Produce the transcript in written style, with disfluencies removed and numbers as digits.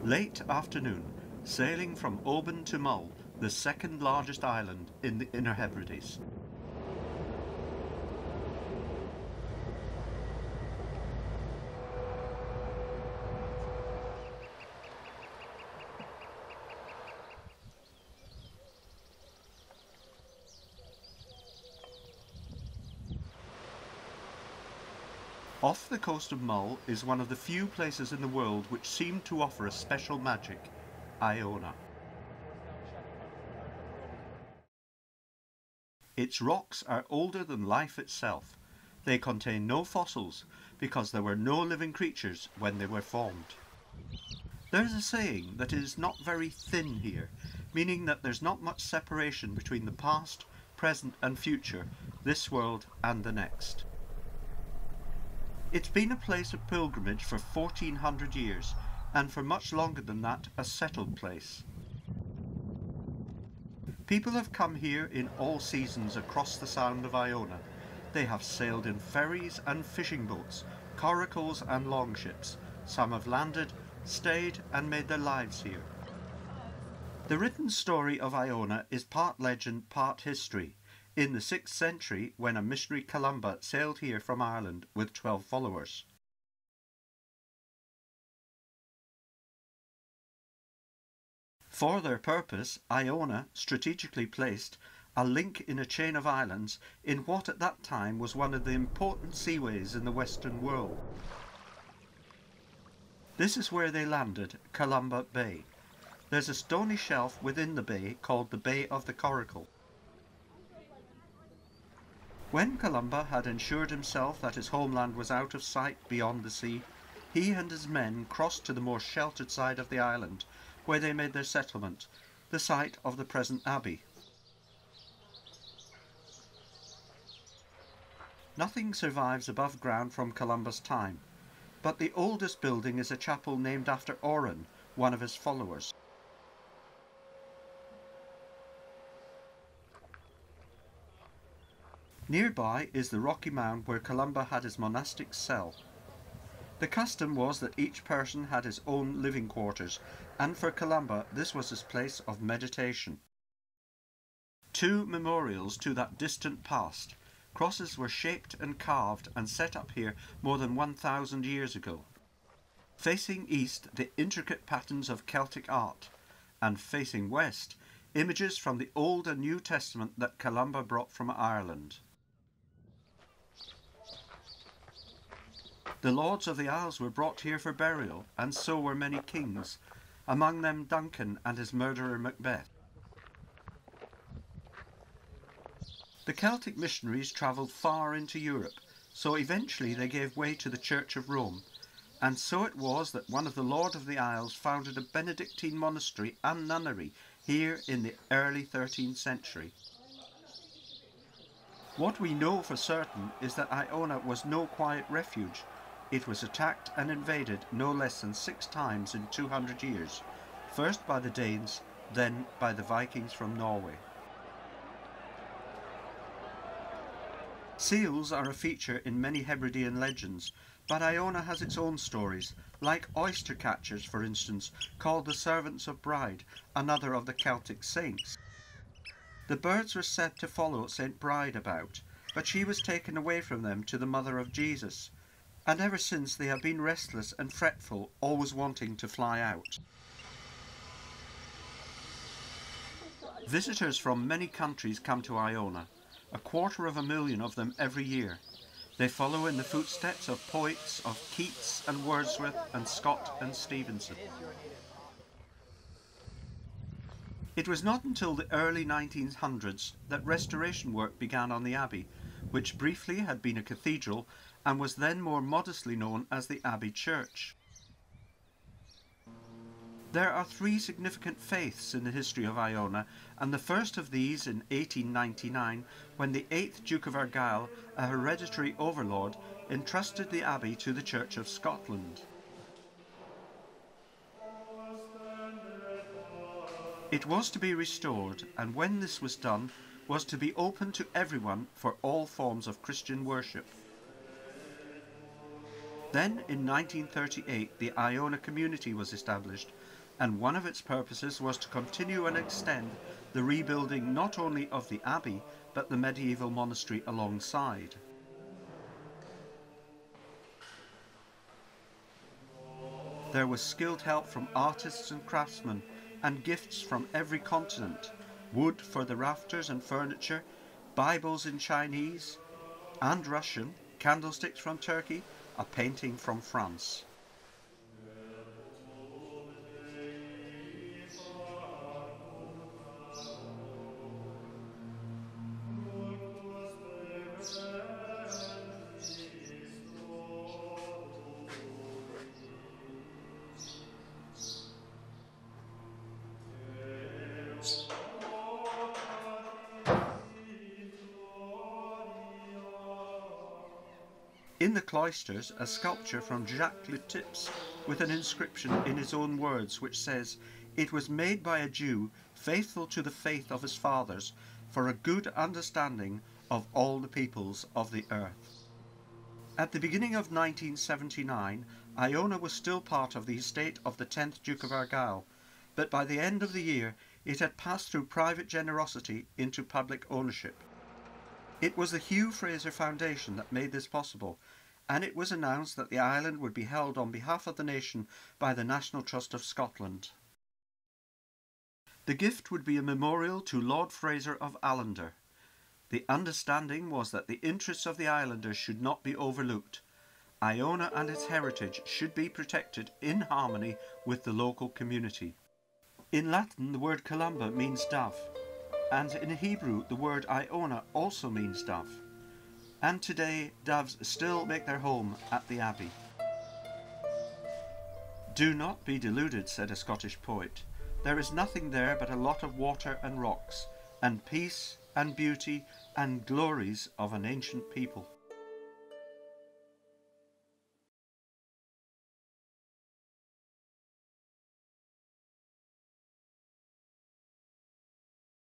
Late afternoon, sailing from Oban to Mull, the second largest island in the Inner Hebrides. Off the coast of Mull is one of the few places in the world which seem to offer a special magic, Iona. Its rocks are older than life itself. They contain no fossils because there were no living creatures when they were formed. There's a saying that it is not very thin here, meaning that there's not much separation between the past, present and future, this world and the next. It's been a place of pilgrimage for 1400 years, and for much longer than that, a settled place. People have come here in all seasons across the Sound of Iona. They have sailed in ferries and fishing boats, coracles and longships. Some have landed, stayed and made their lives here. The written story of Iona is part legend, part history. In the 6th century, when a missionary Columba sailed here from Ireland with 12 followers. For their purpose, Iona strategically placed a link in a chain of islands in what at that time was one of the important seaways in the Western world. This is where they landed, Columba Bay. There's a stony shelf within the bay called the Bay of the Coracle. When Columba had ensured himself that his homeland was out of sight beyond the sea, he and his men crossed to the more sheltered side of the island, where they made their settlement, the site of the present abbey. Nothing survives above ground from Columba's time, but the oldest building is a chapel named after Oran, one of his followers. Nearby is the rocky mound where Columba had his monastic cell. The custom was that each person had his own living quarters, and for Columba this was his place of meditation. Two memorials to that distant past, crosses were shaped and carved and set up here more than 1,000 years ago. Facing east, the intricate patterns of Celtic art, and facing west, images from the Old and New Testament that Columba brought from Ireland. The lords of the Isles were brought here for burial, and so were many kings, among them Duncan and his murderer Macbeth. The Celtic missionaries travelled far into Europe, so eventually they gave way to the Church of Rome, and so it was that one of the Lords of the Isles founded a Benedictine monastery and nunnery here in the early 13th century. What we know for certain is that Iona was no quiet refuge. It was attacked and invaded no less than 6 times in 200 years, first by the Danes, then by the Vikings from Norway. Seals are a feature in many Hebridean legends, but Iona has its own stories, like oyster catchers, for instance, called the Servants of Bride, another of the Celtic saints. The birds were said to follow St. Bride about, but she was taken away from them to the mother of Jesus, and ever since they have been restless and fretful, always wanting to fly out. Visitors from many countries come to Iona, 250,000 of them every year. They follow in the footsteps of poets of Keats and Wordsworth and Scott and Stevenson. It was not until the early 1900s that restoration work began on the Abbey, which briefly had been a cathedral and was then more modestly known as the Abbey Church. There are 3 significant faiths in the history of Iona, and the first of these in 1899, when the 8th Duke of Argyll, a hereditary overlord, entrusted the abbey to the Church of Scotland. It was to be restored, and when this was done, was to be open to everyone for all forms of Christian worship. Then in 1938 the Iona community was established, and one of its purposes was to continue and extend the rebuilding not only of the abbey, but the medieval monastery alongside. There was skilled help from artists and craftsmen, and gifts from every continent: wood for the rafters and furniture, Bibles in Chinese and Russian, candlesticks from Turkey, a painting from France. In the cloisters, a sculpture from Jacques Le Tips with an inscription in his own words which says, "It was made by a Jew faithful to the faith of his fathers, for a good understanding of all the peoples of the earth." At the beginning of 1979, Iona was still part of the estate of the 10th Duke of Argyll, but by the end of the year it had passed through private generosity into public ownership. It was the Hugh Fraser Foundation that made this possible, and it was announced that the island would be held on behalf of the nation by the National Trust of Scotland. The gift would be a memorial to Lord Fraser of Allender. The understanding was that the interests of the islanders should not be overlooked. Iona and its heritage should be protected in harmony with the local community. In Latin, the word Columba means dove, and in Hebrew the word Iona also means dove. And today doves still make their home at the abbey. "Do not be deluded," said a Scottish poet. "There is nothing there but a lot of water and rocks, and peace and beauty and glories of an ancient people."